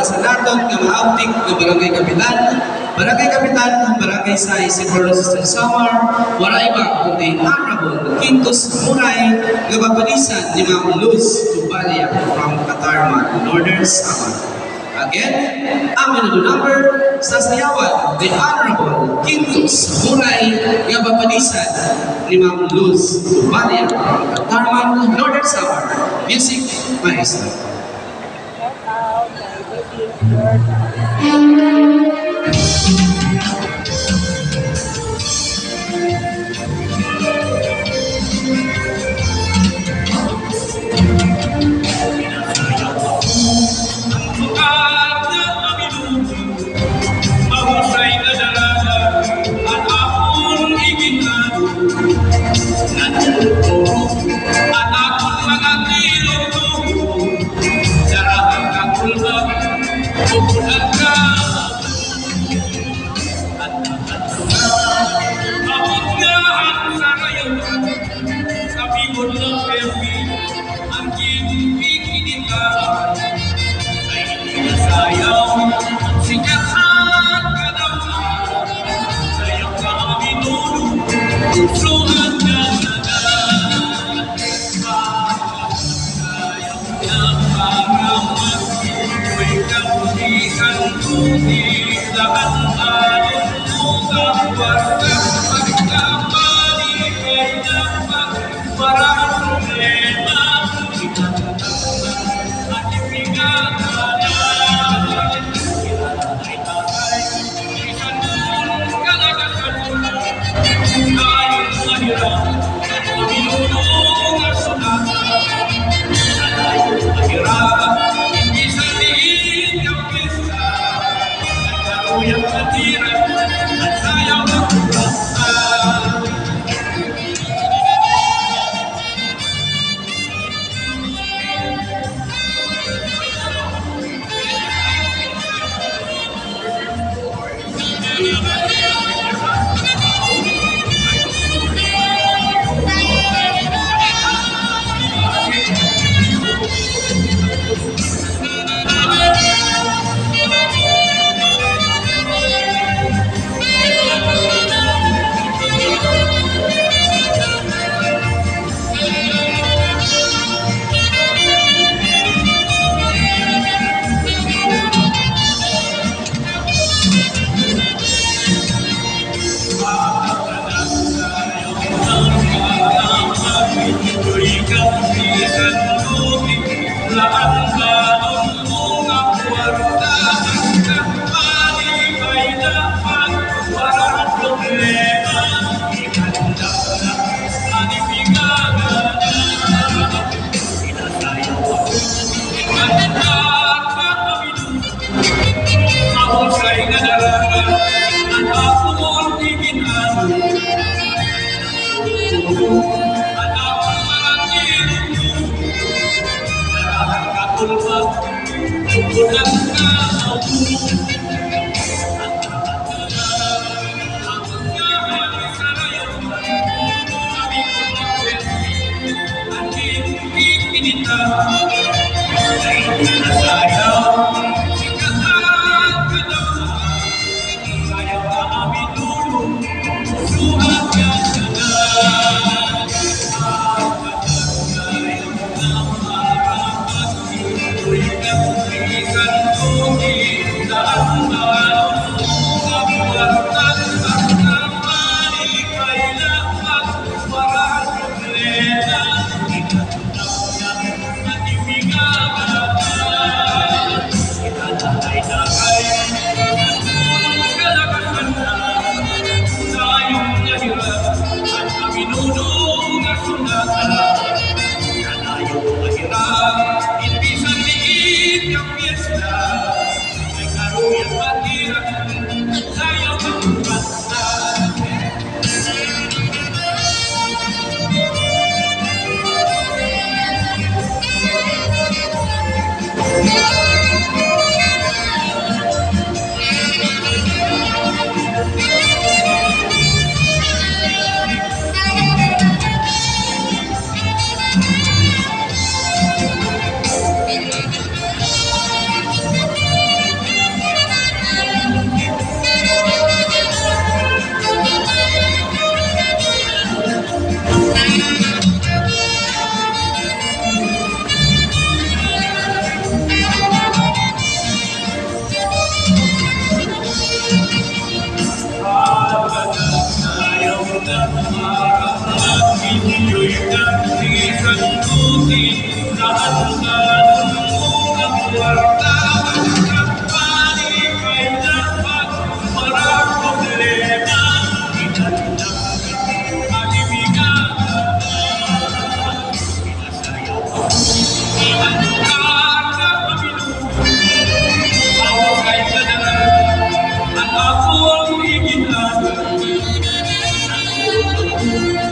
sa naton nga maabtik nga barangay kapitan. Barangay kapitan ng barangay sa Isidro Sister Samar, wala iba kundi Honorable Quintus Muray nga babalisan ni Ma'am Luz Tubalia from Katarman, Northern Samar. Again, ang minuto number sa sayawan ni Honorable Quintus Muray nga babalisan ni Ma'am Luz Tubalia from Katarman, Northern Samar. Music, maestro.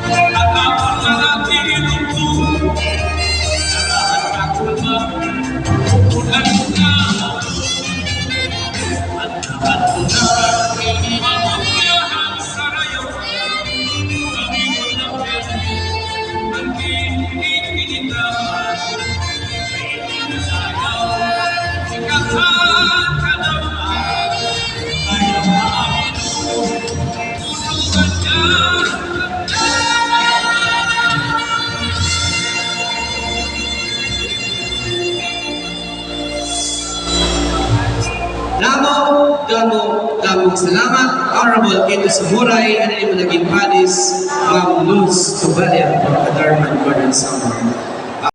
At ang mga tinutulong sa lahat ng kulma, ulan na at lahat na mamamayahan sa rayo. Kami walang pwede, maging pinitahan, ay inasayaw, sikatan ka naman, ay ang maamin mo, tulungan niya. Damong salamat, Honorable Kito Samurai, ano yung naging panis, Ma'am Luz Tubalia, Kadarman Gordon Summer.